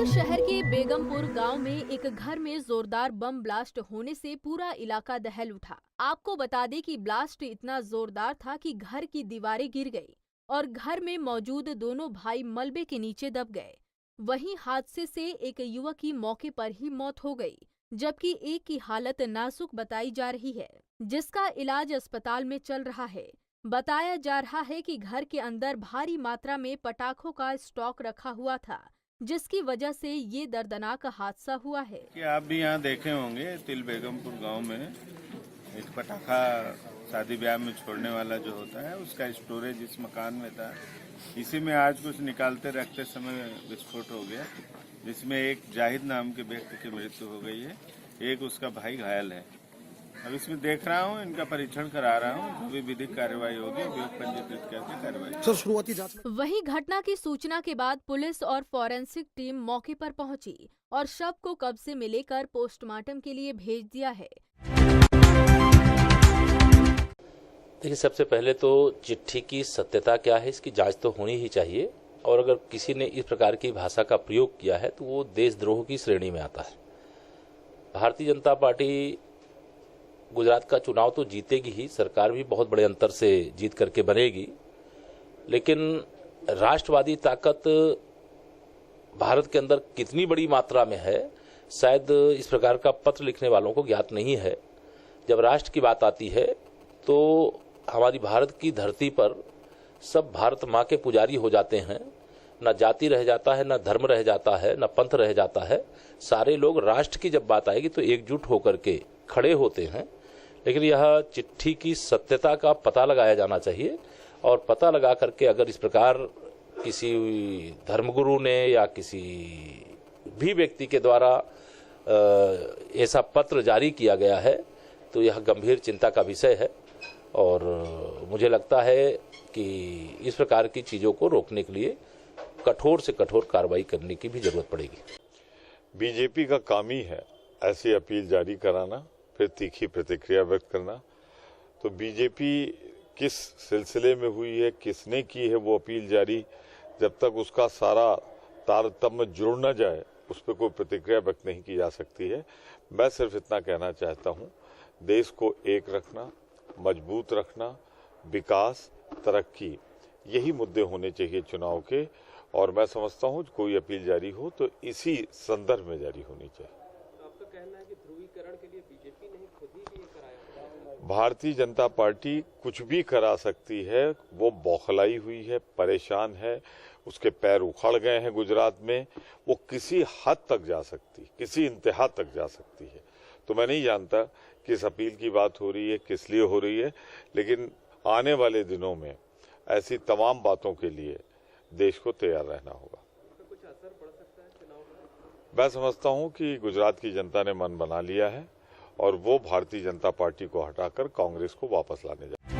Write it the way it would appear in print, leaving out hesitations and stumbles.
शहर के बेगमपुर गांव में एक घर में जोरदार बम ब्लास्ट होने से पूरा इलाका दहल उठा। आपको बता दें कि ब्लास्ट इतना जोरदार था कि घर की दीवारें गिर गई और घर में मौजूद दोनों भाई मलबे के नीचे दब गए। वहीं हादसे से एक युवक की मौके पर ही मौत हो गई, जबकि एक की हालत नाजुक बताई जा रही है, जिसका इलाज अस्पताल में चल रहा है। बताया जा रहा है कि घर के अंदर भारी मात्रा में पटाखों का स्टॉक रखा हुआ था, जिसकी वजह से ये दर्दनाक हादसा हुआ है। कि आप भी यहाँ देखे होंगे तिल बेगमपुर गांव में एक पटाखा शादी ब्याह में छोड़ने वाला जो होता है उसका स्टोरेज इस मकान में था। इसी में आज कुछ निकालते रखते समय विस्फोट हो गया, जिसमें एक जाहिद नाम के व्यक्ति की मृत्यु हो गई है, एक उसका भाई घायल है। अब इसमें देख रहा हूँ, इनका परीक्षण करा रहा हूँ, जो भी विधिक कार्रवाई होगी अभियोग पंजीकृत करके कार्रवाई। सर शुरुआती जांच में वहीं घटना की सूचना के बाद पुलिस और फॉरेंसिक टीम मौके पर पहुंची और शव को कब्जे में लेकर पोस्टमार्टम के लिए भेज दिया है। देखिए, सबसे पहले तो चिट्ठी की सत्यता क्या है इसकी जांच तो होनी ही चाहिए, और अगर किसी ने इस प्रकार की भाषा का प्रयोग किया है तो वो देशद्रोह की श्रेणी में आता है। भारतीय जनता पार्टी गुजरात का चुनाव तो जीतेगी ही, सरकार भी बहुत बड़े अंतर से जीत करके बनेगी, लेकिन राष्ट्रवादी ताकत भारत के अंदर कितनी बड़ी मात्रा में है शायद इस प्रकार का पत्र लिखने वालों को ज्ञात नहीं है। जब राष्ट्र की बात आती है तो हमारी भारत की धरती पर सब भारत माँ के पुजारी हो जाते हैं, न जाति रह जाता है, न धर्म रह जाता है, न पंथ रह जाता है। सारे लोग राष्ट्र की जब बात आएगी तो एकजुट होकर के खड़े होते हैं। लेकिन यह चिट्ठी की सत्यता का पता लगाया जाना चाहिए, और पता लगा करके अगर इस प्रकार किसी धर्मगुरु ने या किसी भी व्यक्ति के द्वारा ऐसा पत्र जारी किया गया है तो यह गंभीर चिंता का विषय है, और मुझे लगता है कि इस प्रकार की चीजों को रोकने के लिए कठोर से कठोर कार्रवाई करने की भी जरूरत पड़ेगी। बीजेपी का काम ही है ऐसी अपील जारी कराना, फिर तीखी प्रतिक्रिया व्यक्त करना। तो बीजेपी किस सिलसिले में हुई है, किसने की है वो अपील जारी, जब तक उसका सारा तारतम्य जुड़ न जाए उस पर कोई प्रतिक्रिया व्यक्त नहीं की जा सकती है। मैं सिर्फ इतना कहना चाहता हूं, देश को एक रखना, मजबूत रखना, विकास, तरक्की, यही मुद्दे होने चाहिए चुनाव के। और मैं समझता हूं कोई अपील जारी हो तो इसी संदर्भ में जारी होनी चाहिए। आपका कहना है कि ध्रुवीकरण के लिए बीजेपी ने खुद ही ये कराया। भारतीय जनता पार्टी कुछ भी करा सकती है, वो बौखलाई हुई है, परेशान है, उसके पैर उखड़ गए हैं गुजरात में, वो किसी हद तक जा सकती, किसी इंतहा तक जा सकती है। तो मैं नहीं जानता किस अपील की बात हो रही है, किस लिए हो रही है, लेकिन आने वाले दिनों में ऐसी तमाम बातों के लिए देश को तैयार रहना होगा। कुछ असर पड़ सकता है चुनाव में? मैं समझता हूं कि गुजरात की जनता ने मन बना लिया है और वो भारतीय जनता पार्टी को हटाकर कांग्रेस को वापस लाने जा